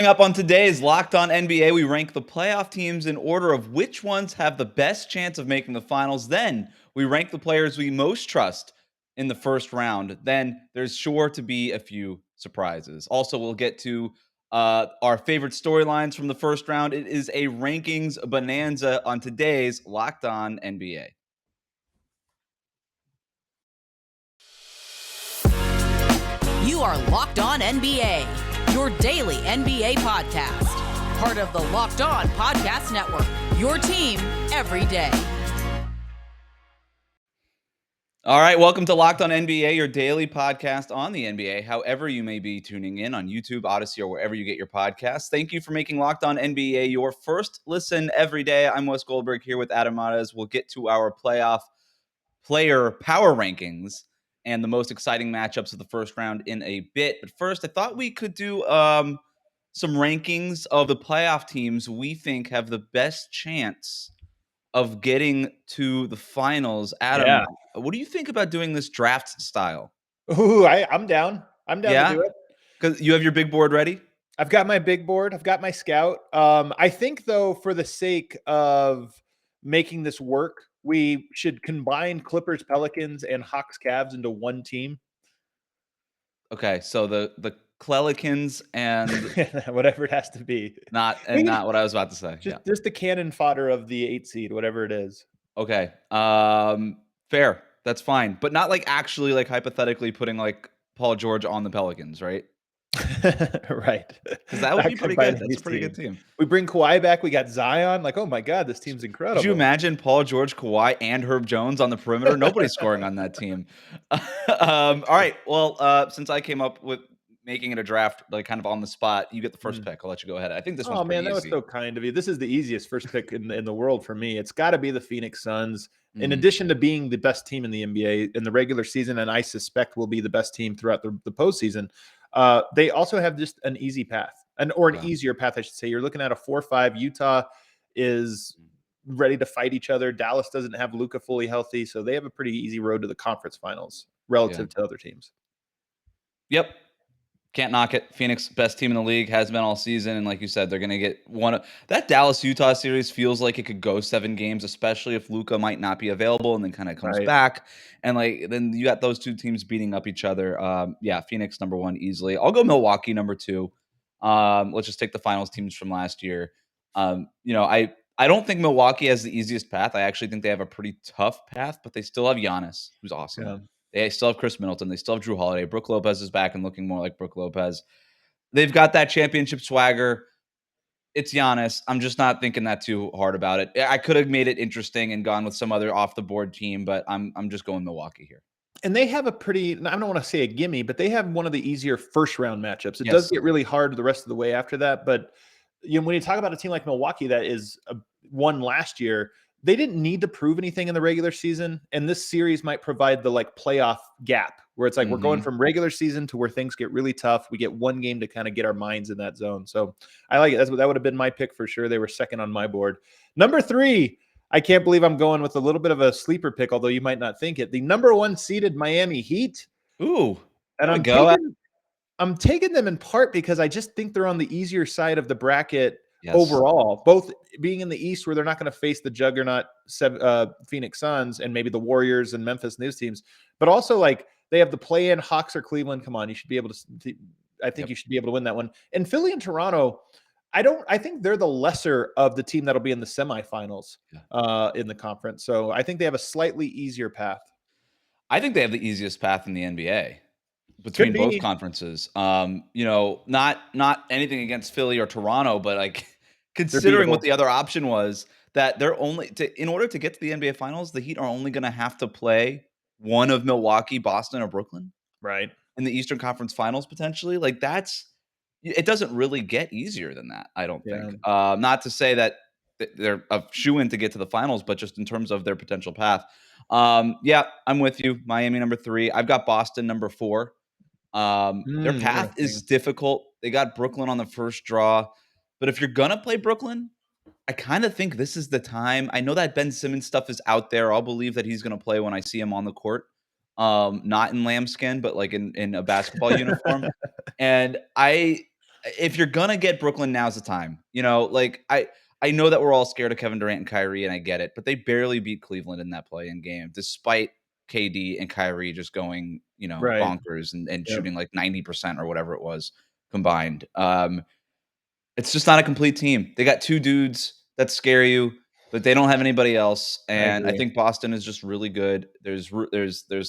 Coming up on today's Locked On NBA, we rank the playoff teams in order of which ones have the best chance of making the finals. Then we rank the players we most trust in the first round. Then there's sure to be a few surprises. Also, we'll get to our favorite storylines from the first round. It is a rankings bonanza on today's Locked On NBA. You are Locked On NBA, your daily NBA podcast. Part of the Locked On Podcast Network, your team every day. All right, welcome to Locked On NBA, your daily podcast on the NBA, however you may be tuning in on YouTube, Odyssey, or wherever you get your podcasts. Thank you for making Locked On NBA your first listen every day. I'm Wes Goldberg here with Adam Mares. We'll get to our playoff player power rankings and the most exciting matchups of the first round in a bit. But first, I thought we could do some rankings of the playoff teams we think have the best chance of getting to the finals. Adam, Yeah. what do you think about doing this draft style? Ooh, I'm down. I'm down to Yeah? do it. Because you have your big board ready? I've got my big board. I've got my scout. I think, though, for the sake of making this work, we should combine Clippers, Pelicans, and Hawks, Cavs into one team. Okay, so the Clelicans and Whatever it has to be. not what I was about to say. Just the cannon fodder of the 8 seed, whatever it is. Okay. Fair. That's fine. But not like actually like hypothetically putting like Paul George on the Pelicans, right? Right. Because that would be pretty good. That's a pretty good team. We bring Kawhi back. We got Zion. Like, oh my God, this team's incredible. Could you imagine Paul George, Kawhi, and Herb Jones on the perimeter? Nobody's scoring on that team. All right. Well, since I came up with making it a draft, like kind of on the spot, you get the first pick. I'll let you go ahead. I think this one's pretty that was easy. so kind of you. This is the easiest first pick in the world for me. It's got to be the Phoenix Suns. In addition to being the best team in the NBA in the regular season, and I suspect will be the best team throughout the postseason, they also have just an easy path, an easier path, I should say. You're looking at a 4-5. Utah is ready to fight each other. Dallas doesn't have Luka fully healthy, so they have a pretty easy road to the conference finals relative to other teams. Yep. Can't knock it. Phoenix, best team in the league, has been all season. And like you said, they're going to get one of that Dallas-Utah series feels like it could go 7 games, especially if Luka might not be available and then kind of comes back. And like then you got those two teams beating up each other. Phoenix number 1 easily. I'll go Milwaukee number 2. Let's just take the finals teams from last year. I don't think Milwaukee has the easiest path. I actually think they have a pretty tough path, but they still have Giannis, who's awesome. Yeah. They still have Chris Middleton. They still have Drew Holiday. Brook Lopez is back and looking more like Brook Lopez. They've got that championship swagger. It's Giannis. I'm just not thinking that too hard about it. I could have made it interesting and gone with some other off-the-board team, but I'm just going Milwaukee here. And they have a pretty, I don't want to say a gimme, but they have one of the easier first-round matchups. It does get really hard the rest of the way after that, but when you talk about a team like Milwaukee that is won last year, they didn't need to prove anything in the regular season, and this series might provide the playoff gap where it's like we're going from regular season to where things get really tough. We get one game to kind of get our minds in that zone. So I like it. That would have been my pick for sure. They were second on my board. Number 3, I can't believe I'm going with a little bit of a sleeper pick, although you might not think it. The number 1 seeded Miami Heat. Ooh, and I'm taking them in part because I just think they're on the easier side of the bracket. Yes. Overall, both being in the East where they're not going to face the juggernaut Phoenix Suns and maybe the Warriors and Memphis and those teams, but also they have the play-in Hawks or Cleveland. Come on, you should be able to. I think you should be able to win that one. And Philly and Toronto, I think they're the lesser of the team that'll be in the semifinals in the conference. So I think they have a slightly easier path. I think they have the easiest path in the NBA. Between both conferences, not anything against Philly or Toronto, but considering what the other option was, that they're in order to get to the NBA Finals, the Heat are only going to have to play one of Milwaukee, Boston, or Brooklyn, right, in the Eastern Conference Finals potentially. It doesn't really get easier than that. I don't think. Not to say that they're a shoo-in to get to the finals, but just in terms of their potential path. I'm with you. Miami number 3. I've got Boston number 4. Their path is difficult. They got Brooklyn on the first draw, but if you're gonna play Brooklyn, I kind of think this is the time. I know that Ben Simmons stuff is out there. I'll believe that he's gonna play when I see him on the court, not in lambskin, but in a basketball uniform. And I if you're gonna get Brooklyn, now's the time. Like I know that we're all scared of Kevin Durant and Kyrie, and I get it, but they barely beat Cleveland in that play-in game, despite KD and Kyrie just going, Right. bonkers and Yep. shooting like 90% or whatever it was combined. It's just not a complete team. They got two dudes that scare you, but they don't have anybody else. I And I agree. think Boston is just really good. There's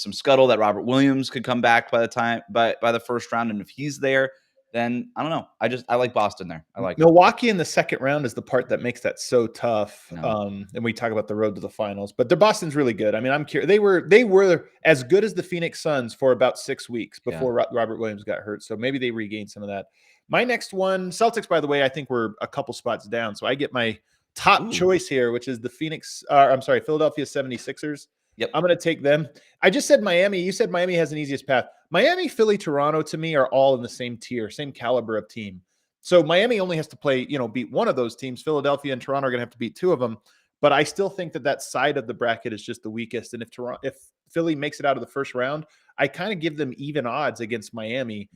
some scuttle that Robert Williams could come back by the first round, and if he's there, then I don't know. I like Boston there. I like it. Milwaukee in the second round is the part that makes that so tough. No. And we talk about the road to the finals, but the Boston's really good. I mean, I'm curious. They were as good as the Phoenix Suns for about 6 weeks Yeah. before Robert Williams got hurt. So maybe they regained some of that. My next one, Celtics, by the way, I think we're a couple spots down. So I get my top Ooh. choice here, which is the Philadelphia 76ers. Yep. I'm going to take them. I just said Miami. You said Miami has an easiest path. Miami, Philly, Toronto, to me, are all in the same tier, same caliber of team. So Miami only has to play, beat one of those teams. Philadelphia and Toronto are going to have to beat two of them. But I still think that side of the bracket is just the weakest. And if Philly makes it out of the first round, I kind of give them even odds against Miami.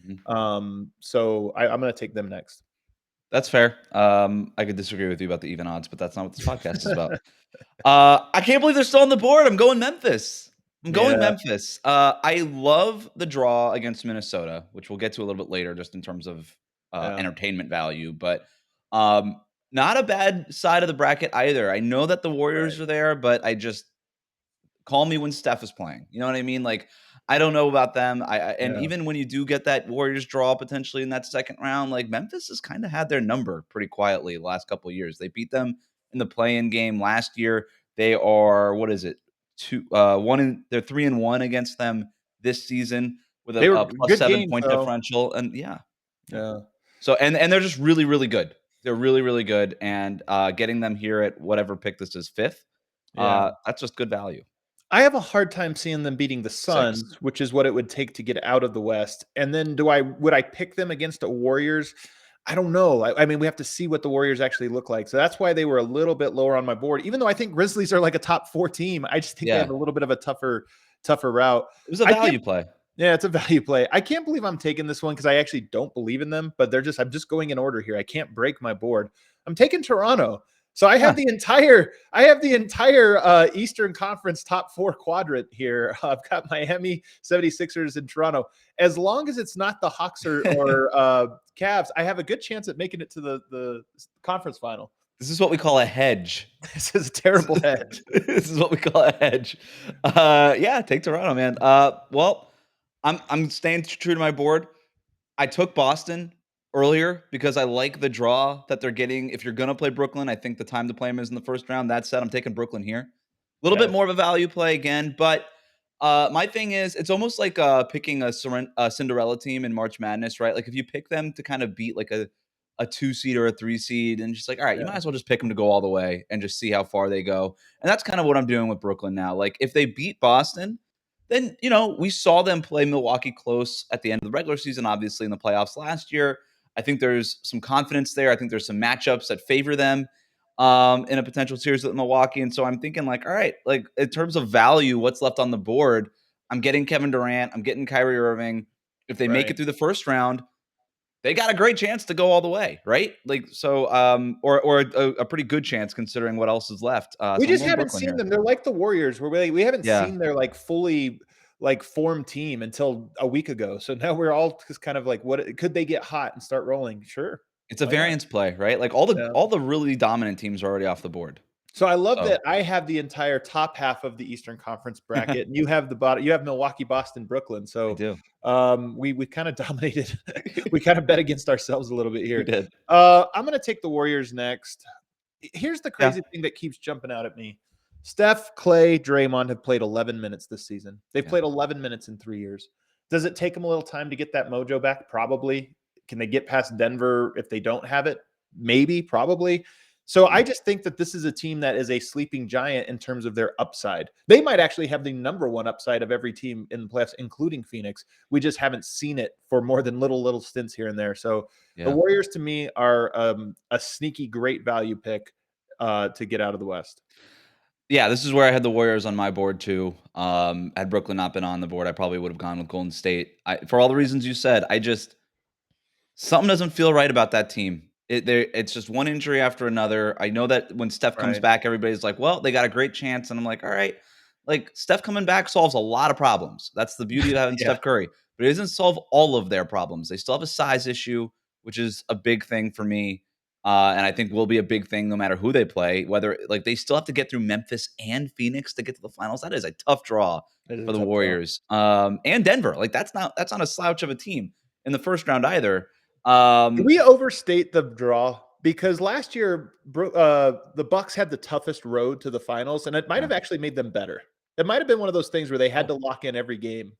So I'm going to take them next. That's fair. I could disagree with you about the even odds, but that's not what this podcast is about. I can't believe they're still on the board. I'm going Memphis. I love the draw against Minnesota, which we'll get to a little bit later, just in terms of entertainment value. But not a bad side of the bracket either. I know that the Warriors are there, but I just call me when Steph is playing. You know what I mean? Like, I don't know about them. And even when you do get that Warriors draw potentially in that second round, like Memphis has kind of had their number pretty quietly the last couple of years. They beat them in the play-in game last year. They are, what is it? They're 3-1 against them this season with They were a plus good 7 games, point though. differential. And Yeah. So and they're just really, really good. They're really, really good. And getting them here at whatever pick this is, 5th, that's just good value. I have a hard time seeing them beating the 6. Suns, which is what it would take to get out of the West. And then would I pick them against the Warriors? I don't know. I mean, we have to see what the Warriors actually look like. So that's why they were a little bit lower on my board, even though I think Grizzlies are like a top 4 team. I just think they have a little bit of a tougher route. It was a value play. Yeah, it's a value play. I can't believe I'm taking this one because I actually don't believe in them, but I'm just going in order here. I can't break my board. I'm taking Toronto. So I have the entire Eastern Conference top 4 quadrant here. I've got Miami, 76ers, and Toronto. As long as it's not the Hawks or Cavs, I have a good chance at making it to the conference final. This is what we call a hedge. This is a terrible hedge. This is what we call a hedge. Yeah, take Toronto, man. Well, I'm staying true to my board. I took Boston earlier because I like the draw that they're getting. If you're going to play Brooklyn, I think the time to play them is in the first round. That said, I'm taking Brooklyn here. A little bit more of a value play again, but my thing is, it's almost like picking a Cinderella team in March Madness, right? Like if you pick them to kind of beat like a 2 seed or a 3 seed, and just like, all right, you might as well just pick them to go all the way and just see how far they go. And that's kind of what I'm doing with Brooklyn now. Like if they beat Boston, then we saw them play Milwaukee close at the end of the regular season, obviously in the playoffs last year. I think there's some confidence there. I think there's some matchups that favor them in a potential series with Milwaukee. And so I'm thinking like, all right, like in terms of value, what's left on the board? I'm getting Kevin Durant. I'm getting Kyrie Irving. If they make it through the first round, they got a great chance to go all the way, right? Like so, or a pretty good chance considering what else is left. We just haven't seen them. They're like the Warriors, where we haven't seen their like fully formed team until a week ago. So now we're all just kind of like, what could they get hot and start rolling? Sure, it's a variance play, right? Like all the really dominant teams are already off the board. So I love that I have the entire top half of the Eastern Conference bracket, and you have the bottom. You have Milwaukee, Boston, Brooklyn. So we kind of dominated. We kind of bet against ourselves a little bit here. We did. I'm going to take the Warriors next. Here's the crazy thing that keeps jumping out at me. Steph, Clay, Draymond have played 11 minutes this season. They've played 11 minutes in 3 years. Does it take them a little time to get that mojo back? Probably. Can they get past Denver if they don't have it? Maybe, probably. So I just think that this is a team that is a sleeping giant in terms of their upside. They might actually have the number one upside of every team in the playoffs, including Phoenix. We just haven't seen it for more than little stints here and there. So the Warriors to me are a sneaky great value pick to get out of the West. Yeah, this is where I had the Warriors on my board too. Had Brooklyn not been on the board, I probably would have gone with Golden State. For all the reasons you said, Something doesn't feel right about that team. It's just one injury after another. I know that when Steph comes Right. back, everybody's like, "Well, they got a great chance," and I'm like, "All right." Like Steph coming back solves a lot of problems. That's the beauty of having Yeah. Steph Curry, but it doesn't solve all of their problems. They still have a size issue, which is a big thing for me, and I think will be a big thing no matter who they play. Whether like they still have to get through Memphis and Phoenix to get to the finals. That is a tough draw It is a for the tough draw. Warriors, and Denver. Like that's not a slouch of a team in the first round either. Did we overstate the draw? Because last year, the Bucks had the toughest road to the finals, and it might Yeah. have actually made them better. It might have been one of those things where they had Oh, to lock in every game.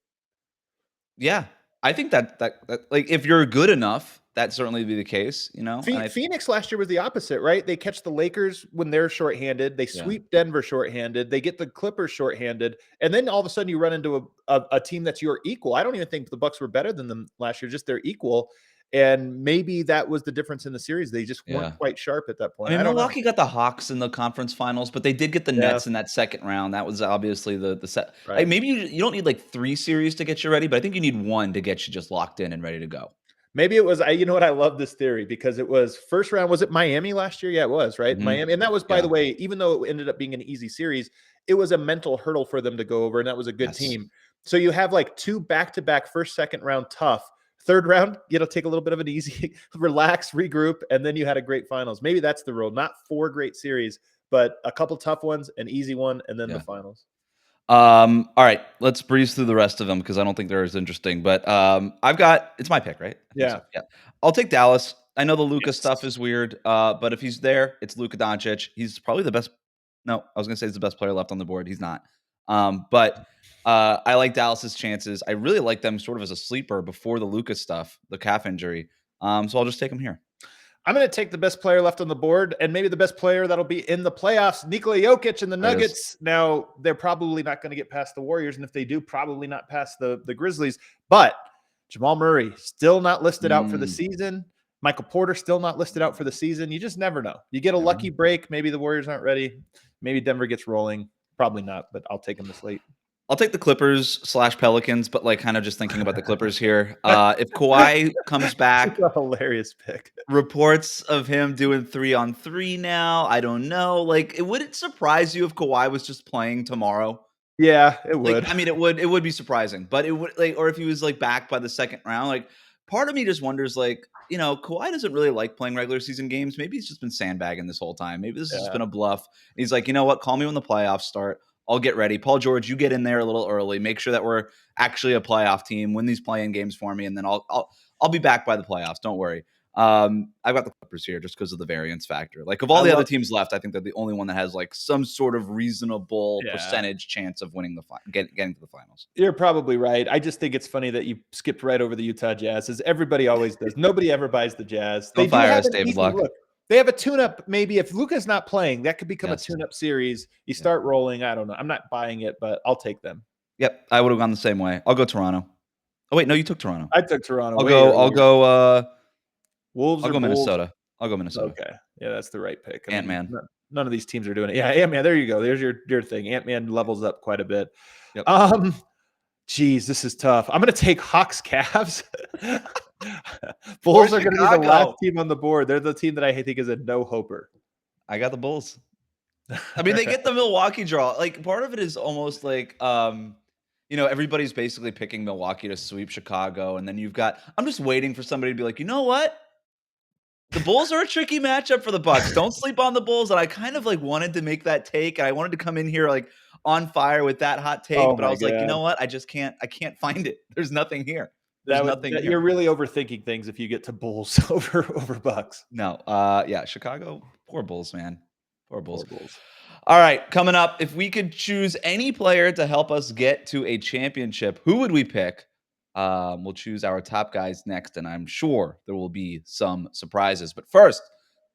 yeah. I think that like if you're good enough, that certainly be the case, and Phoenix last year was the opposite, right? They catch the Lakers when they're shorthanded. They yeah. sweep Denver shorthanded. They get the Clippers shorthanded, and then all of a sudden you run into a team that's your equal. I don't even think the Bucks were better than them last year; just their equal. And maybe that was the difference in the series. They just weren't Yeah. quite sharp at that I point. mean, I don't know. Milwaukee got the Hawks in the conference finals, but they did get the Yeah, Nets in that second round. That was obviously the set. Like right. maybe you don't need like 3 series to get you ready, but I think you need 1 to get you just locked in and ready to go. Maybe it was you know what, I love this theory because it was first round. Was it Miami last year? Yeah, it was, right? Mhm. Miami. And that was, by Yeah. the way, even though it ended up being an easy series, it was a mental hurdle for them to go over, and that was a good Yes. team. So you have like 2 back-to-back first, second round tough. Third round, take a little bit of an easy, relax, regroup, and then you had a great finals. Maybe that's the rule. Not 4 great series, but a couple tough ones, an easy one, and then the Yeah. finals. All right, let's breeze through the rest of them because I don't think they're as interesting. But it's my pick, right? I think Yeah. so. Yeah, I'll take Dallas. I know the Luka stuff Yes. is weird, but if he's there, it's Luka Doncic. He's probably the best. No, I was gonna say he's the best player left on the board. He's not. But I like Dallas's chances. I really like them sort of as a sleeper before the Luka stuff, the calf injury. So I'll just take him here. I'm going to take the best player left on the board and maybe the best player that'll be in the playoffs, Nikola Jokic and the There it is. Nuggets. Now, they're probably not going to get past the Warriors, and if they do, probably not past the Grizzlies. But Jamal Murray still not listed out for the Mm, season. Michael Porter still not listed out for the season. You just never know. You get a never lucky know. break. Maybe the Warriors aren't ready. Maybe Denver gets rolling. Probably not, but I'll take them this late. I'll take the Clippers/Pelicans, but like kind of just thinking about the Clippers here. If Kawhi comes It's back, a hilarious pick. reports of him doing 3-on-3 now. I don't know. Like, it wouldn't surprise you if Kawhi was just playing tomorrow. Yeah, it Like, would. I mean, it would be surprising, but it would like, or if he was like back by the second round. Like, part of me just wonders, like, Kawhi doesn't really like playing regular season games. Maybe he's just been sandbagging this whole time. Maybe this has just Yeah. been a bluff. And he's like, you know what? Call me when the playoffs start. I'll get ready. Paul George, you get in there a little early. Make sure that we're actually a playoff team. Win these playing games for me, and then I'll be back by the playoffs. Don't worry. I've got the Clippers here just because of the variance factor. Like of all I the other love teams left, I think they're the only one that has like some sort of reasonable Yeah. percentage chance of winning getting to the finals. You're probably right. I just think it's funny that you skipped right over the Utah Jazz, as everybody always does. Nobody ever buys the Jazz. They Don't do fire have us, an David easy Luck. look. They have a tune-up. Maybe if Luka's not playing, that could become a Yes. tune-up series. You Yeah. start rolling. I don't know. I'm not buying it, but I'll take them. Yep. I would have gone the same way. I'll go Toronto. Oh wait, no, you took Toronto. I took Toronto I'll way go. I'll earlier. go. Wolves I'll or go Bulls? Minnesota. I'll go Minnesota. Okay, yeah, that's the right pick. I Ant mean, Man. none of these teams are doing it. Yeah, Ant-Man. There you go. There's your thing. Ant-Man levels up quite a bit. Yep. Geez, this is tough. I'm going to take Hawks Cavs. Bulls are going to be the last Chicago. team on the board. They're the team that I think is a no-hoper. I got the Bulls. I mean, they get the Milwaukee draw. Like part of it is almost like everybody's basically picking Milwaukee to sweep Chicago, and then I'm just waiting for somebody to be like, you know what? The Bulls are a tricky matchup for the Bucks. Don't sleep on the Bulls. And I kind of like wanted to make that take. And I wanted to come in here like on fire with that hot take, Oh but I my was like, you god. know what? I can't find it. There's nothing here. There's nothing You're here. really overthinking things if you get to Bulls over Bucks. No. Yeah, Chicago. Poor Bulls, man. Poor Bulls. Poor Bulls. All right, coming up, if we could choose any player to help us get to a championship, who would we pick? We'll choose our top guys next, and I'm sure there will be some surprises. But first,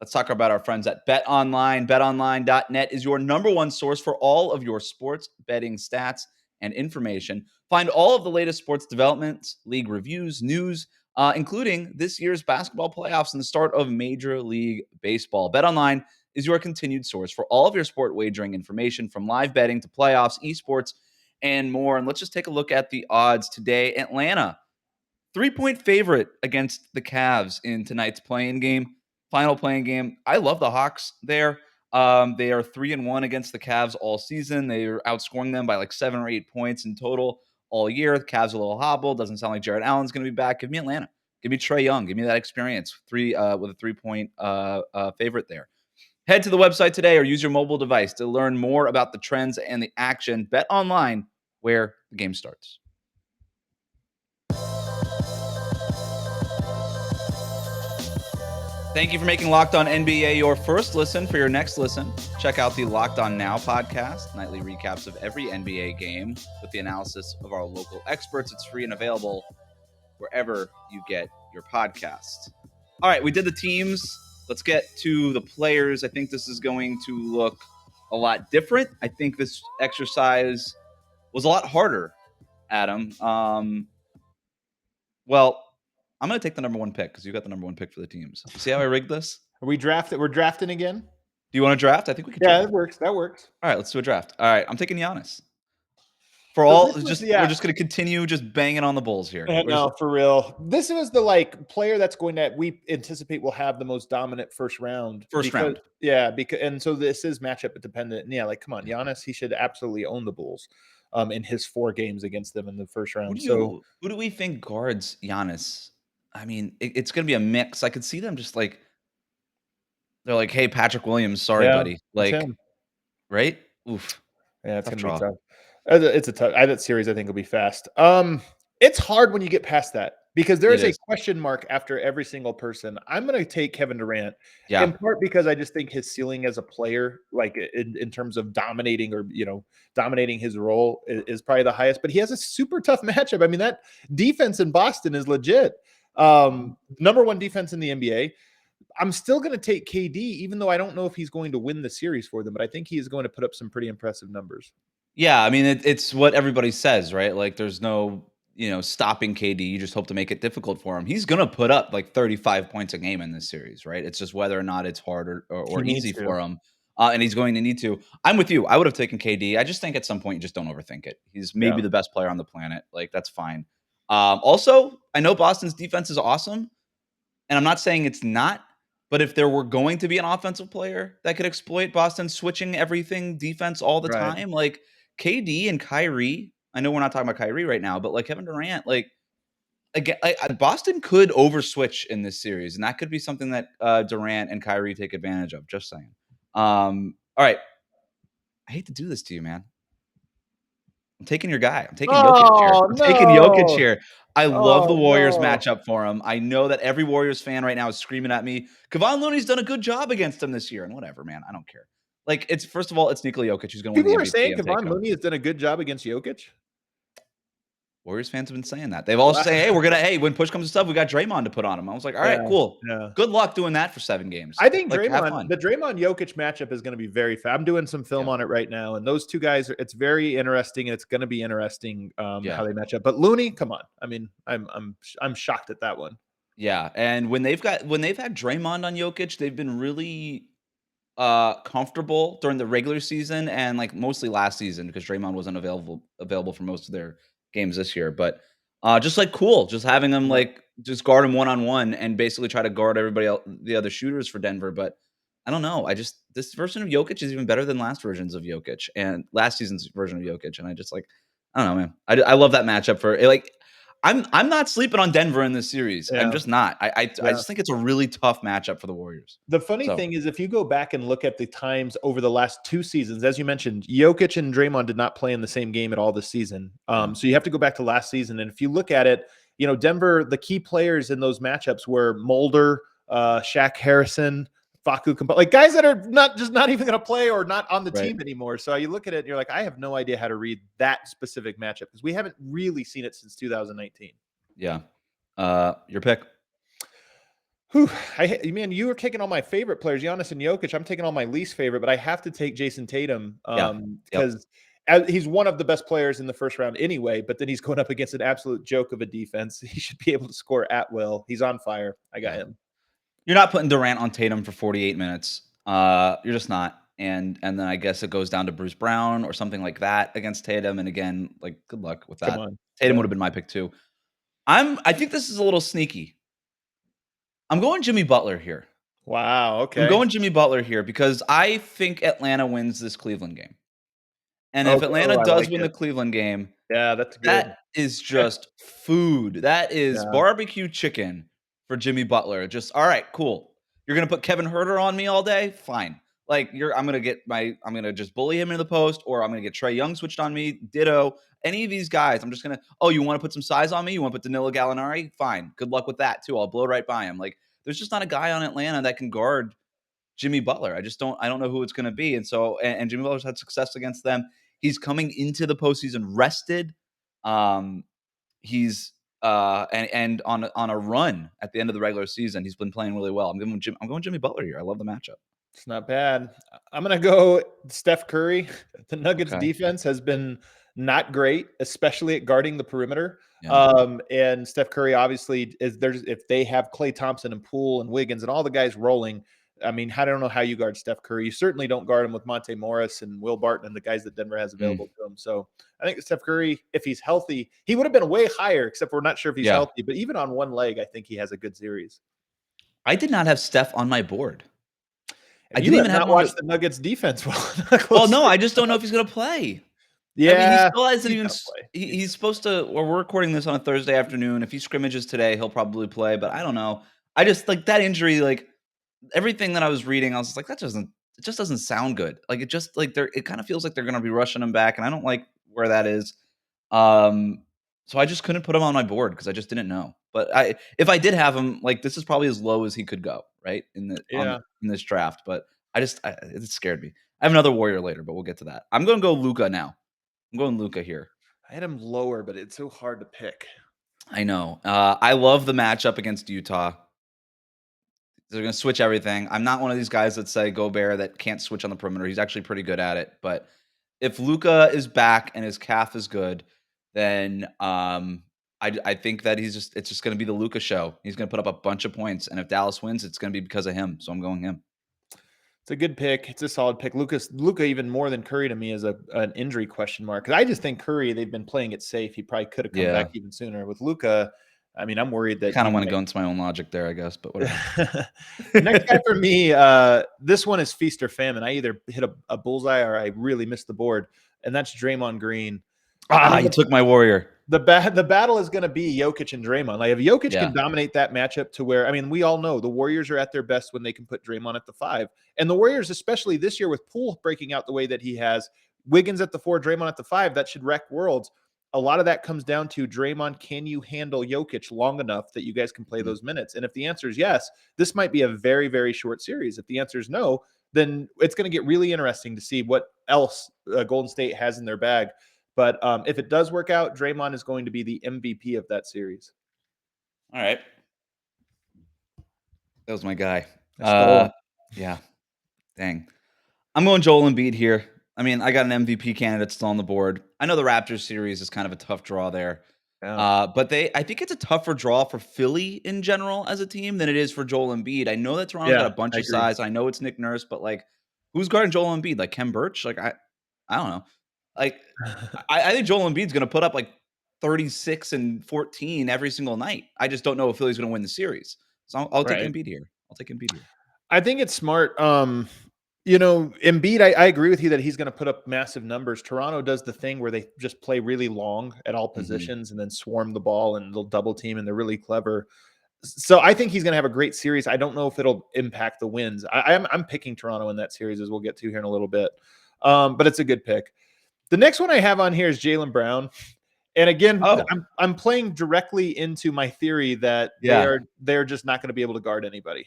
let's talk about our friends at BetOnline. BetOnline.net is your number one source for all of your sports betting stats and information. Find all of the latest sports developments, league reviews, news, including this year's basketball playoffs and the start of Major League Baseball. BetOnline is your continued source for all of your sport wagering information, from live betting to playoffs, esports, and more. And let's just take a look at the odds today. Atlanta 3-point favorite against the Cavs in tonight's final playing game. I love the Hawks there. They are 3-1 against the Cavs all season. They're outscoring them by like 7 or 8 points in total all year. The Cavs are a little hobbled. Doesn't sound like Jared Allen's going to be back. Give me Atlanta. Give me Trae Young. Give me that experience. With a 3-point favorite there. Head to the website today or use your mobile device to learn more about the trends and the action. Bet online, where the game starts. Thank you for making Locked On NBA your first listen. For your next listen, check out the Locked On Now podcast, nightly recaps of every NBA game with the analysis of our local experts. It's free and available wherever you get your podcasts. All right, we did the teams. Let's get to the players. I think this is going to look a lot different. I think this exercise was a lot harder, Adam. Well, I'm going to take the number 1 pick because you got the number 1 pick for the teams. See how I rigged this? We're drafting again? Do you want to draft? I think we could Yeah, draft. that works. That works. All right, let's do a draft. All right, I'm taking Giannis. We're just going to continue just banging on the Bulls here. No, for real. This was the player that's going to we anticipate will have the most dominant first round. Yeah, and so this is matchup dependent. And yeah, come on, Giannis, he should absolutely own the Bulls in his 4 games against them in the first round. Who do we think guards Giannis? I mean, it's going to be a mix. I could see them just they're like, "Hey, Patrick Williams, sorry, buddy." Right? Oof. Yeah, it's going to be tough. It's a tough. That series, I think, will be fast. It's hard when you get past that because there is a question mark after every single person. I'm going to take Kevin Durant, in part because I just think his ceiling as a player, in terms of dominating or dominating his role, is probably the highest. But he has a super tough matchup. I mean, that defense in Boston is legit. Number 1 defense in the NBA. I'm still going to take KD, even though I don't know if he's going to win the series for them, but I think he is going to put up some pretty impressive numbers. Yeah, I mean, it's what everybody says, right? There's no, stopping KD. You just hope to make it difficult for him. He's going to put up 35 points a game in this series, right? It's just whether or not it's hard or easy for him. And he's going to need to. I'm with you. I would have taken KD. I just think at some point you just don't overthink it. He's maybe the best player on the planet. That's fine. Also, I know Boston's defense is awesome, and I'm not saying it's not. But if there were going to be an offensive player that could exploit Boston switching everything defense all the time, KD and Kyrie, I know we're not talking about Kyrie right now, but Kevin Durant, again, Boston could overswitch in this series, and that could be something that Durant and Kyrie take advantage of. Just saying. All right, I hate to do this to you, man. I'm taking your guy. I'm taking Jokic here. I love the Warriors matchup for him. I know that every Warriors fan right now is screaming at me. Kevon Looney's done a good job against him this year, and whatever, man. I don't care. It's first of all, it's Nikola Jokic who's going to win the MVP. People are saying Kevon Looney has done a good job against Jokic. Warriors fans have been saying that. They've all saying, "Hey, when push comes to shove, we got Draymond to put on him." I was like, "All right, cool. Yeah. Good luck doing that for 7 games." I think the Draymond Jokic matchup is going to be very fast. I'm doing some film on it right now, and those 2 guys, it's very interesting, and it's going to be interesting how they match up. But Looney, come on. I mean, I'm shocked at that one. Yeah, and when they've had Draymond on Jokic, they've been really comfortable during the regular season and mostly last season because Draymond wasn't available for most of their games this year. But just cool, just having them just guard him 1-on-1 and basically try to guard everybody else, the other shooters for Denver. But I don't know. This version of Jokic is even better than last versions of Jokic and last season's version of Jokic. And I don't know, man. I love that matchup for I'm not sleeping on Denver in this series. Yeah. I'm just not. I just think it's a really tough matchup for the Warriors. The funny thing is, if you go back and look at the times over the last 2 seasons, as you mentioned, Jokic and Draymond did not play in the same game at all this season. So you have to go back to last season. And if you look at it, Denver, the key players in those matchups were Mulder, Shaq Harrison, Facu, guys that are not even going to play or not on the team anymore. So you look at it and you're like, I have no idea how to read that specific matchup because we haven't really seen it since 2019. Yeah. Your pick. Man, you were taking all my favorite players, Giannis and Jokic. I'm taking all my least favorite, but I have to take Jason Tatum because he's one of the best players in the first round anyway, but then he's going up against an absolute joke of a defense. He should be able to score at will. He's on fire. I got him. You're not putting Durant on Tatum for 48 minutes. You're just not. And then I guess it goes down to Bruce Brown or something like that against Tatum. And again, good luck with that. Tatum would have been my pick too. I think this is a little sneaky. I'm going Jimmy Butler here. Wow, I'm okay. going Jimmy Butler here because I think Atlanta wins this Cleveland game. And if Okay. Atlanta Oh, I does like win the it. Cleveland game, Yeah, that's that good. is just food. That is Yeah. barbecue chicken for Jimmy Butler. Just, all right, cool. You're gonna put Kevin Herter on me all day? Fine. Like I'm gonna just bully him in the post, or I'm gonna get Trey Young switched on me. Ditto. Any of these guys, I'm just gonna, oh, you want to put some size on me? You want to put Danilo Gallinari? Fine. Good luck with that too. I'll blow right by him. Like, there's just not a guy on Atlanta that can guard Jimmy Butler. I don't know who it's going to be. And so, and Jimmy Butler's had success against them. He's coming into the postseason rested. Um, he's and on a run at the end of the regular season. He's been playing really well. I'm going Jimmy Butler here. I love the matchup. It's not bad. I'm gonna go Steph Curry. The Nuggets Okay. defense has been not great, especially at guarding the perimeter. Yeah. And Steph Curry obviously is there's if they have Klay Thompson and Poole and Wiggins and all the guys rolling. I mean, I don't know how you guard Steph Curry. You certainly don't guard him with Monte Morris and Will Barton and the guys that Denver has Mm, available to him. So I think Steph Curry, if he's healthy, he would have been way higher, except we're not sure if he's yeah. healthy. But even on one leg, I think he has a good series. I did not have Steph on my board. I You didn't have even have not him on my. watched the Nuggets defense Well, no, closely. I just don't know if he's going to play. I mean, he Yeah, still hasn't he's even. gonna play. He's supposed to. Well, we're recording this on a Thursday afternoon. If he scrimmages today, he'll probably play. But I don't know. I just like that injury. Like everything that I was reading, I was just like, that doesn't. It just doesn't sound good. Like it just like they're. It kind of feels like they're going to be rushing him back, and I don't like where that is. Um, so I just couldn't put him on my board because I just didn't know. But if I did have him, like this is probably as low as he could go, right Yeah, in this draft. But it scared me. I have another Warrior later, but we'll get to that. I'm going to go Luca now. I'm going Luca here. I had him lower, but it's so hard to pick. I know. I love the matchup against Utah. They're going to switch everything. I'm not one of these guys that say Gobert that can't switch on the perimeter. He's actually pretty good at it. But if Luca is back and his calf is good, then I think that it's just going to be the Luca show. He's going to put up a bunch of points, and if Dallas wins, it's going to be because of him. So I'm going him. It's a good pick. It's a solid pick. Luca even more than Curry to me is an injury question mark because I just think Curry they've been playing it safe. He probably could have come back Yeah, even sooner. With Luca, I mean, I'm worried I that kind he of want to might. go into my own logic there, I guess, but whatever. The next guy for me, this one is feast or famine. I either hit a bullseye or I really missed the board, and that's Draymond Green. I mean, You took my Warrior. the battle is going to be Jokic and Draymond. Like if Jokic Yeah. can dominate that matchup to where I mean, we all know the Warriors are at their best when they can put Draymond at the 5. And the Warriors, especially this year with Poole breaking out the way that he has, Wiggins at the 4, Draymond at the 5, that should wreck worlds. A lot of that comes down to Draymond, can you handle Jokic long enough that you guys can play Mhm. those minutes? And if the answer is yes, this might be a very, very short series. If the answer is no, then it's going to get really interesting to see what else Golden State has in their bag. But if it does work out, Draymond is going to be the MVP of that series. All right. That was my guy. I stole him. Yeah. Dang. I'm going Joel Embiid here. I mean, I got an MVP candidate still on the board. I know the Raptors series is kind of a tough draw there. Yeah. But I think it's a tougher draw for Philly in general as a team than it is for Joel Embiid. I know that Toronto's got Yeah, a bunch I of agree. size. I know it's Nick Nurse, but like, who's guarding Joel Embiid? Like Kem Birch? Like I don't know. Like I think Joel Embiid's going to put up like 36 and 14 every single night. I just don't know if Philly's going to win the series. So I'll take Right. Embiid here. I'll take Embiid here. I think it's smart. Embiid, I agree with you that he's going to put up massive numbers. Toronto does the thing where they just play really long at all Mhm. positions and then swarm the ball and they'll double team and they're really clever. So I think he's going to have a great series. I don't know if it'll impact the wins. I'm picking Toronto in that series as we'll get to here in a little bit. But it's a good pick. The next one I have on here is Jaylen Brown. And again, Oh, I'm playing directly into my theory that yeah. they're just not going to be able to guard anybody.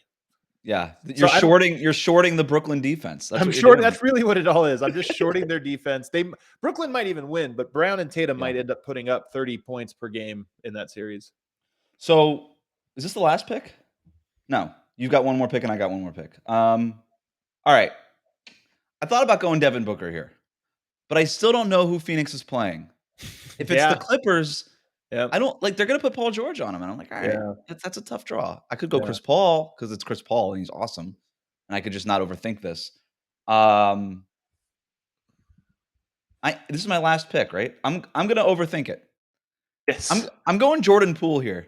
Yeah. So You're shorting the Brooklyn defense. That's I'm what you're short. doing here. That's really what it all is. I'm just shorting their defense. Brooklyn might even win, but Brown and Tatum Yeah. might end up putting up 30 points per game in that series. So, is this the last pick? No. You've got one more pick and I got one more pick. All right. I thought about going Devin Booker here, but I still don't know who Phoenix is playing. If it's the Yeah. Clippers, Yep. I don't like they're gonna put Paul George on him, and I'm like, all right, Yeah. that's a tough draw. I could go Yeah. Chris Paul because it's Chris Paul and he's awesome, and I could just not overthink this. Um, this is my last pick, right? I'm gonna overthink it. Yes. I'm going Jordan Poole here.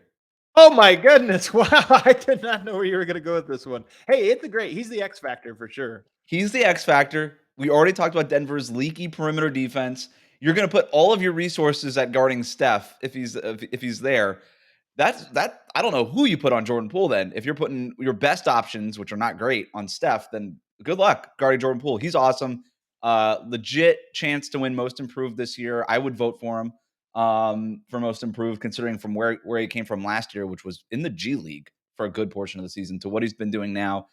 Oh my goodness. Wow. I did not know where you were going to go with this one. Hey, he's the X factor for sure. He's the X factor. We already talked about Denver's leaky perimeter defense. You're going to put all of your resources at guarding Steph if he's there. That I don't know who you put on Jordan Poole then. If you're putting your best options, which are not great, on Steph, then good luck guarding Jordan Poole. He's awesome. Legit chance to win most improved this year. I would vote for him for most improved, considering from where he came from last year, which was in the G League for a good portion of the season, to what he's been doing now.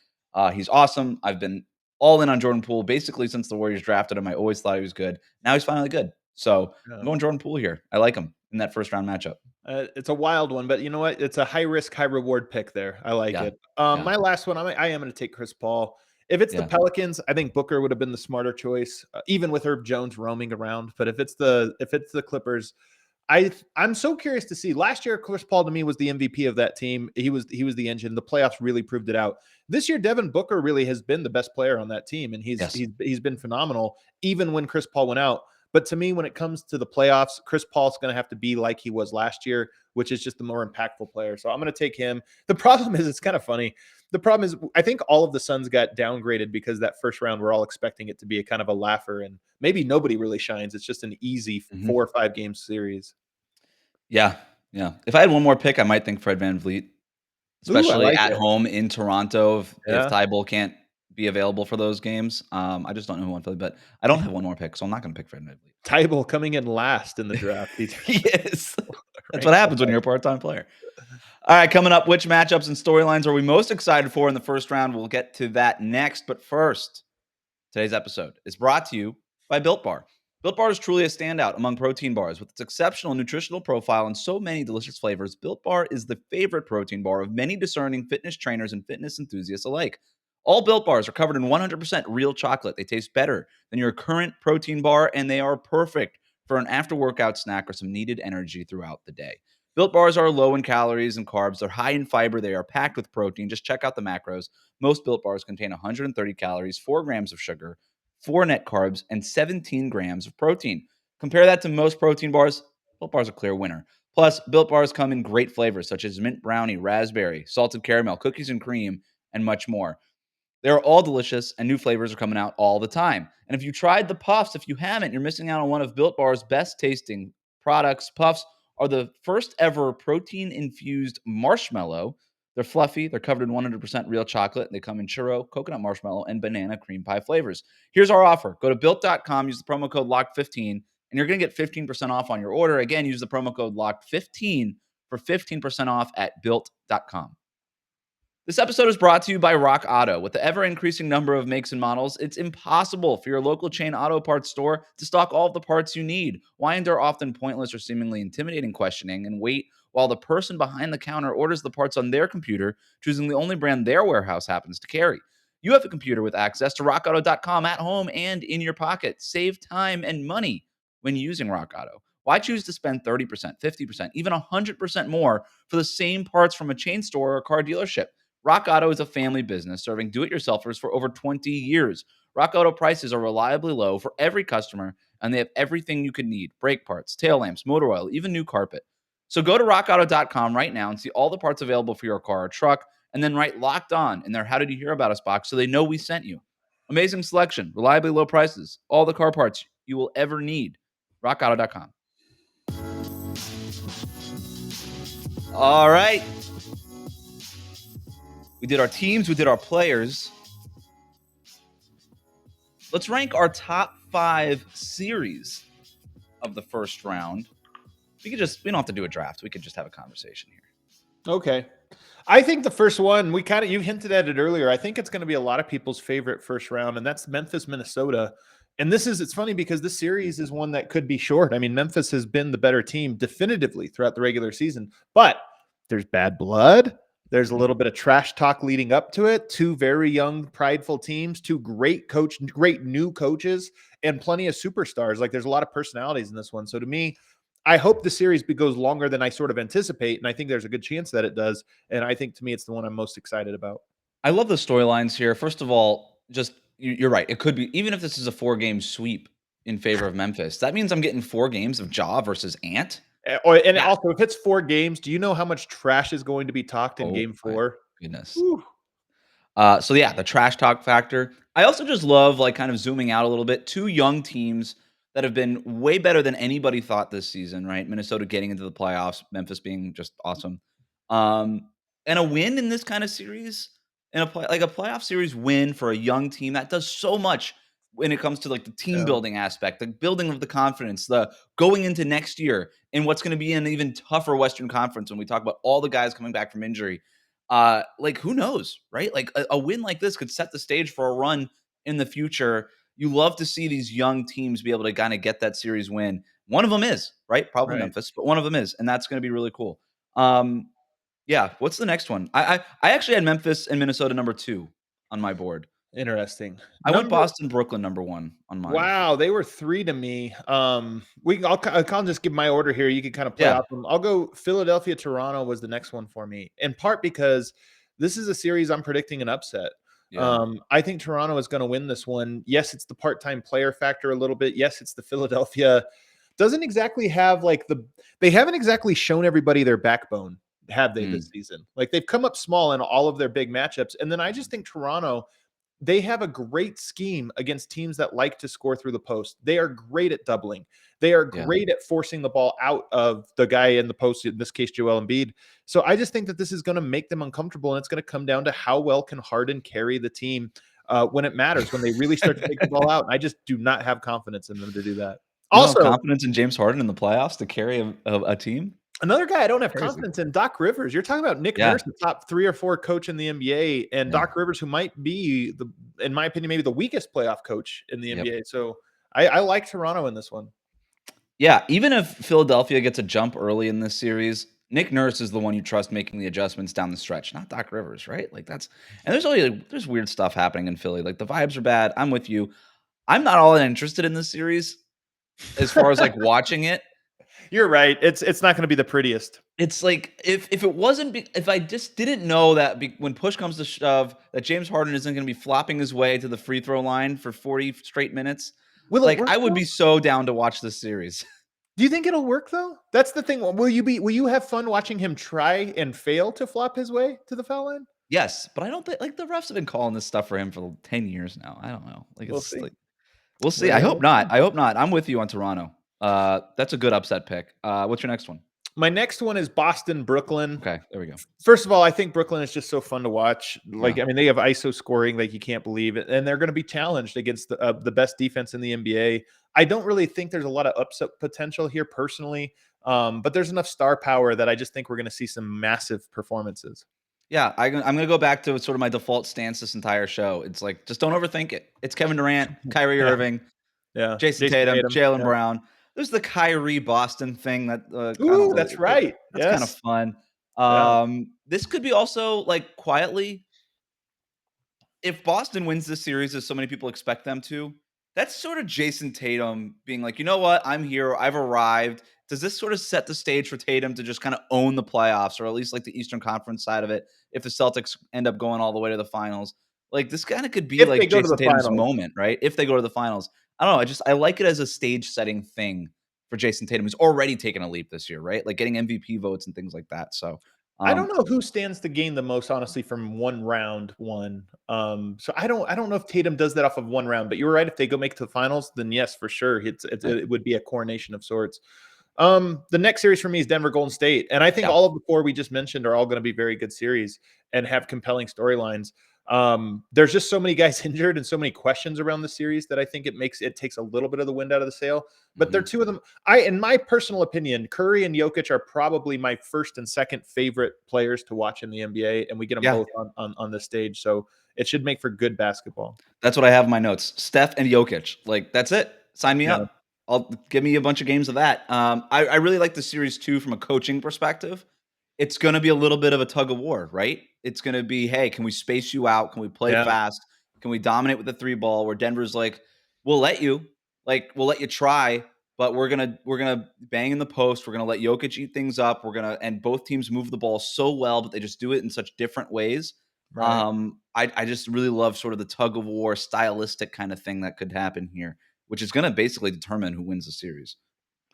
He's awesome. I've been all in on Jordan Poole basically since the Warriors drafted him. I always thought he was good. Now he's finally good. So I'm going Jordan Poole here. I like him in that first round matchup. It's a wild one, but you know what? It's a high risk, high reward pick there. I like it. Yeah. My last one, I am going to take Chris Paul. If it's the Pelicans, I think Booker would have been the smarter choice, even with Herb Jones roaming around. But if it's the Clippers, I'm so curious to see. Last year, Chris Paul to me was the MVP of that team. He was the engine. The playoffs really proved it out. This year, Devin Booker really has been the best player on that team, and he's been phenomenal, even when Chris Paul went out. But to me, when it comes to the playoffs, Chris Paul's going to have to be like he was last year, which is just the more impactful player. So I'm going to take him. The problem is, it's kind of funny. The problem is, I think all of the Suns got downgraded because that first round, we're all expecting it to be a kind of a laugher, and maybe nobody really shines. It's just an easy 4 or 5 game series. Yeah. If I had one more pick, I might think Fred VanVleet, especially at home in Toronto. If Thibault can't be available for those games, I just don't know who won Philly, but I don't have one more pick, so I'm not going to pick Fred VanVleet. Thibault coming in last in the draft. Yes. That's what happens when you're a part-time player. All right, coming up, which matchups and storylines are we most excited for in the first round? We'll get to that next. But first, today's episode is brought to you by Built Bar. Built Bar is truly a standout among protein bars. With its exceptional nutritional profile and so many delicious flavors, Built Bar is the favorite protein bar of many discerning fitness trainers and fitness enthusiasts alike. All Built Bars are covered in 100% real chocolate. They taste better than your current protein bar, and they are perfect for an after-workout snack or some needed energy throughout the day. Built Bars are low in calories and carbs. They're high in fiber. They are packed with protein. Just check out the macros. Most Built Bars contain 130 calories, 4 grams of sugar, 4 net carbs, and 17 grams of protein. Compare that to most protein bars. Built Bars are a clear winner. Plus, Built Bars come in great flavors such as mint brownie, raspberry, salted caramel, cookies and cream, and much more. They're all delicious, and new flavors are coming out all the time. And if you tried the Puffs, if you haven't, you're missing out on one of Built Bar's best tasting products. Puffs are the first ever protein-infused marshmallow. They're fluffy. They're covered in 100% real chocolate. They come in churro, coconut marshmallow, and banana cream pie flavors. Here's our offer. Go to Built.com, use the promo code LOCKED15, and you're going to get 15% off on your order. Again, use the promo code LOCKED15 for 15% off at Built.com. This episode is brought to you by Rock Auto. With the ever-increasing number of makes and models, it's impossible for your local chain auto parts store to stock all of the parts you need. Why endure often pointless or seemingly intimidating questioning and wait while the person behind the counter orders the parts on their computer, choosing the only brand their warehouse happens to carry? You have a computer with access to rockauto.com at home and in your pocket. Save time and money when using Rock Auto. Why choose to spend 30%, 50%, even 100% more for the same parts from a chain store or a car dealership? Rock Auto is a family business serving do-it-yourselfers for over 20 years. Rock Auto prices are reliably low for every customer, and they have everything you could need: brake parts, tail lamps, motor oil, even new carpet. So go to rockauto.com right now and see all the parts available for your car or truck, and then write "Locked On" in their "How did you hear about us" box so they know we sent you. Amazing selection, reliably low prices, all the car parts you will ever need. rockauto.com. All right. We did our teams. We did our players. Let's rank our top 5 series of the first round. We don't have to do a draft. We could just have a conversation here. Okay. I think the first one, you hinted at it earlier. I think it's going to be a lot of people's favorite first round, and that's Memphis, Minnesota. And it's funny because this series is one that could be short. I mean, Memphis has been the better team definitively throughout the regular season, but there's bad blood. There's a little bit of trash talk leading up to it. 2 very young, prideful teams, 2 great new coaches, and plenty of superstars. Like, there's a lot of personalities in this one. So to me, I hope the series goes longer than I sort of anticipate, and I think there's a good chance that it does. And I think, to me, it's the one I'm most excited about. I love the storylines here. First of all, you're right. It could be, even if this is a 4-game sweep in favor of Memphis, that means I'm getting 4 games of Ja versus Ant. And Yeah. also, if it's 4 games, do you know how much trash is going to be talked in Oh game my 4? goodness. Whew. So yeah, the trash talk factor. I also just love like kind of zooming out a little bit. Two young teams that have been way better than anybody thought this season, right? Minnesota getting into the playoffs, Memphis being just awesome. Um, and a win in this kind of series, in a playoff series win for a young team that does so much when it comes to like the team Yeah, building aspect, the building of the confidence, the going into next year and what's going to be an even tougher Western Conference when we talk about all the guys coming back from injury. Like who knows, right? Like a win like this could set the stage for a run in the future. You love to see these young teams be able to kind of get that series win. One of them is, right? Probably right. Memphis, but one of them is, and that's going to be really cool. Yeah, what's the next one? I actually had Memphis and Minnesota number 2 on my board. Interesting. I went Number Boston, Brooklyn number 1 on mine. Wow, they were 3 to me. I'll just give my order here. You can kind of play Yeah, off them. I'll go Philadelphia, Toronto was the next one for me. In part because this is a series I'm predicting an upset. yeah, I think Toronto is going to win this one. Yes, it's the part-time player factor a little bit. Yes, it's the Philadelphia doesn't exactly have like they haven't exactly shown everybody their backbone, have they this mm, season? Like they've come up small in all of their big matchups. And then I just think Toronto they have a great scheme against teams that like to score through the post. They are great at doubling. They are yeah. great at forcing the ball out of the guy in the post, in this case, Joel Embiid. So I just think that this is going to make them uncomfortable, and it's going to come down to how well can Harden carry the team when it matters, when they really start to take the ball out. And I just do not have confidence in them to do that. You don't have Also, confidence in James Harden in the playoffs to carry a team? another guy I don't have Crazy. confidence in, Doc Rivers. You're talking about Nick Yeah, Nurse, the top 3 or 4 coach in the NBA, and yeah, Doc Rivers, who might be in my opinion, maybe the weakest playoff coach in the yep. NBA. So I like Toronto in this one. Yeah, even if Philadelphia gets a jump early in this series, Nick Nurse is the one you trust making the adjustments down the stretch, not Doc Rivers, right? Like that's and there's weird stuff happening in Philly. Like the vibes are bad. I'm with you. I'm not all that interested in this series as far as like watching it. You're right. It's not going to be the prettiest. It's like if it wasn't if I just didn't know that when push comes to shove that James Harden isn't going to be flopping his way to the free throw line for 40 straight minutes, Will it like work I would though? be so down to watch this series. Do you think it'll work though? That's the thing. Will you have fun watching him try and fail to flop his way to the foul line? Yes, but I don't think like the refs have been calling this stuff for him for 10 years now. I don't know. Like We'll it's see. like we'll see. I hope We'll not. see. I hope not. I'm with you on Toronto. That's a good upset pick. What's your next one? My next one is Boston, Brooklyn. Okay, there we go. First of all, I think Brooklyn is just so fun to watch. Yeah. Like, I mean, they have ISO scoring like you can't believe it, and they're going to be challenged against the best defense in the NBA. I don't really think there's a lot of upset potential here personally, but there's enough star power that I just think we're going to see some massive performances. Yeah, I'm gonna go back to sort of my default stance this entire show. It's like just don't overthink it. It's Kevin Durant, Kyrie Yeah, Irving, yeah. Jason Jason Tatum, Tatum. Jalen Yeah. Brown. There's the Kyrie Boston thing that I Ooh, don't know. that's right. That's kind of Yes. fun. Yeah. This could be also like quietly if Boston wins this series as so many people expect them to, that's sort of Jason Tatum being like, you know what, I'm here, I've arrived. Does this sort of set the stage for Tatum to just kind of own the playoffs, or at least like the Eastern Conference side of it, if the Celtics end up going all the way to the finals? Like this kind of could be If they like go to Jason the Tatum's finals. moment, right? If they go to the finals. I don't know. I like it as a stage setting thing for Jason Tatum, who's already taken a leap this year, right? Like getting MVP votes and things like that. So I don't um, know who stands to gain the most, honestly, from one round one. So I don't know if Tatum does that off of one round, but you're right. If they go make it to the finals, then yes, for sure, yeah. it would be a coronation of sorts. The next series for me is Denver Golden State, and I think Yeah. all of the 4 we just mentioned are all going to be very good series and have compelling storylines. There's just so many guys injured and so many questions around the series that I think it takes a little bit of the wind out of the sail. But they're Mhm. two of them. In my personal opinion, Curry and Jokic are probably my first and second favorite players to watch in the NBA, and we get them Yeah. both on the stage, so it should make for good basketball. That's what I have in my notes. Steph and Jokic. Like, that's it. Sign me Yeah, up. I'll give me a bunch of games of that. I really like the series too from a coaching perspective. It's going to be a little bit of a tug of war, right? It's going to be, hey, can we space you out? Can we play yeah, fast? Can we dominate with the 3 ball? Where Denver's like, we'll let you try, but we're gonna bang in the post. We're gonna let Jokic eat things up. And both teams move the ball so well, but they just do it in such different ways. right. I just really love sort of the tug of war stylistic kind of thing that could happen here, which is going to basically determine who wins the series.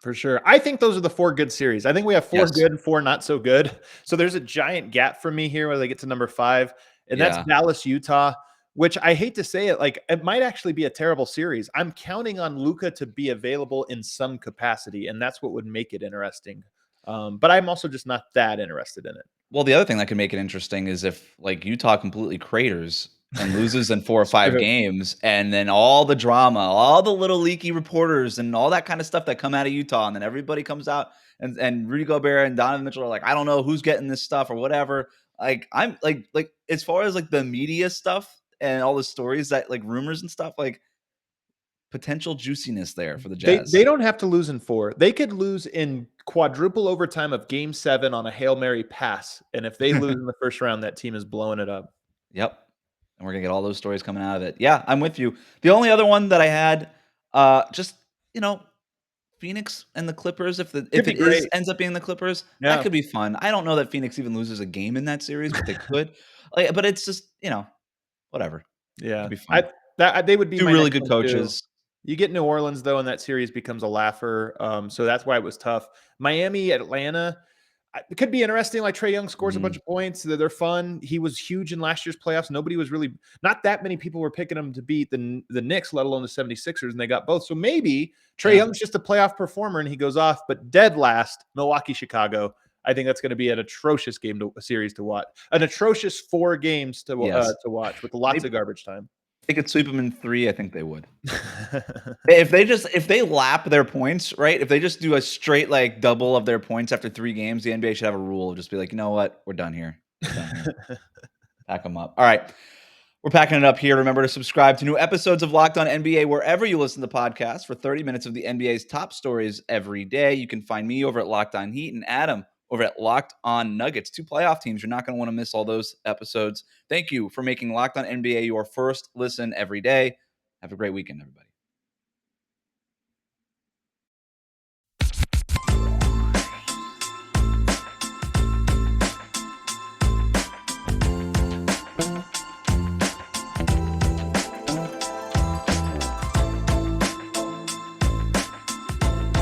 For sure. I think those are the 4 good series. I think we have 4 Yes. good and 4 not so good. So there's a giant gap for me here where they get to number 5, and that's Yeah. Dallas, Utah, which I hate to say it, like, it might actually be a terrible series. I'm counting on Luka to be available in some capacity, and that's what would make it interesting. But I'm also just not that interested in it. Well, the other thing that could make it interesting is if, like, Utah completely craters and loses in 4 or It's 5 true. games, and then all the drama, all the little leaky reporters and all that kind of stuff that come out of Utah, and then everybody comes out and Rudy Gobert and Donovan Mitchell are like, "I don't know who's getting this stuff," or whatever. Like, I'm like, as far as, like, the media stuff and all the stories that like, rumors and stuff, like, potential juiciness there for the They Jazz. don't have to lose in 4. They could lose in quadruple overtime of game 7 on a Hail Mary pass, and if they lose in the first round, that team is blowing it up. Yep. And we're gonna get all those stories coming out of it. Yeah, I'm with you. The only other one that I had, just, you know, Phoenix and the Clippers, Could if be it is great. ends up being the Clippers, that Yeah. could be fun. I don't know that Phoenix even loses a game in that series, but they could. Like, but it's just, whatever. It could Yeah, be fun. they would be 2 my really next good one too. coaches. You get New Orleans though, and that series becomes a laugher. So that's why it was tough. Miami, Atlanta, it could be interesting. Like Trey Young scores a bunch Mhm. of points. They're fun. He was huge in last year's playoffs. Nobody was really, not that many people were picking him to beat the Knicks, let alone the 76ers, and they got both. So maybe Trey Yeah. Young's just a playoff performer and he goes off. But dead last, Milwaukee, Chicago. I think that's going to be an atrocious series to watch. An atrocious 4 games Yes. to watch with lots They of garbage time. they could sweep them in 3, I think they would. If they lap their points, right? If they just do a straight, like, double of their points after 3 games, the NBA should have a rule of just be like, "You know what? We're done here. We're done here. Pack them up." All right. We're packing it up here. Remember to subscribe to new episodes of Locked On NBA wherever you listen to podcasts for 30 minutes of the NBA's top stories every day. You can find me over at Locked On Heat and Adam over at Locked On Nuggets. 2 playoff teams. You're not going to want to miss all those episodes. Thank you for making Locked On NBA your first listen every day. Have a great weekend, everybody.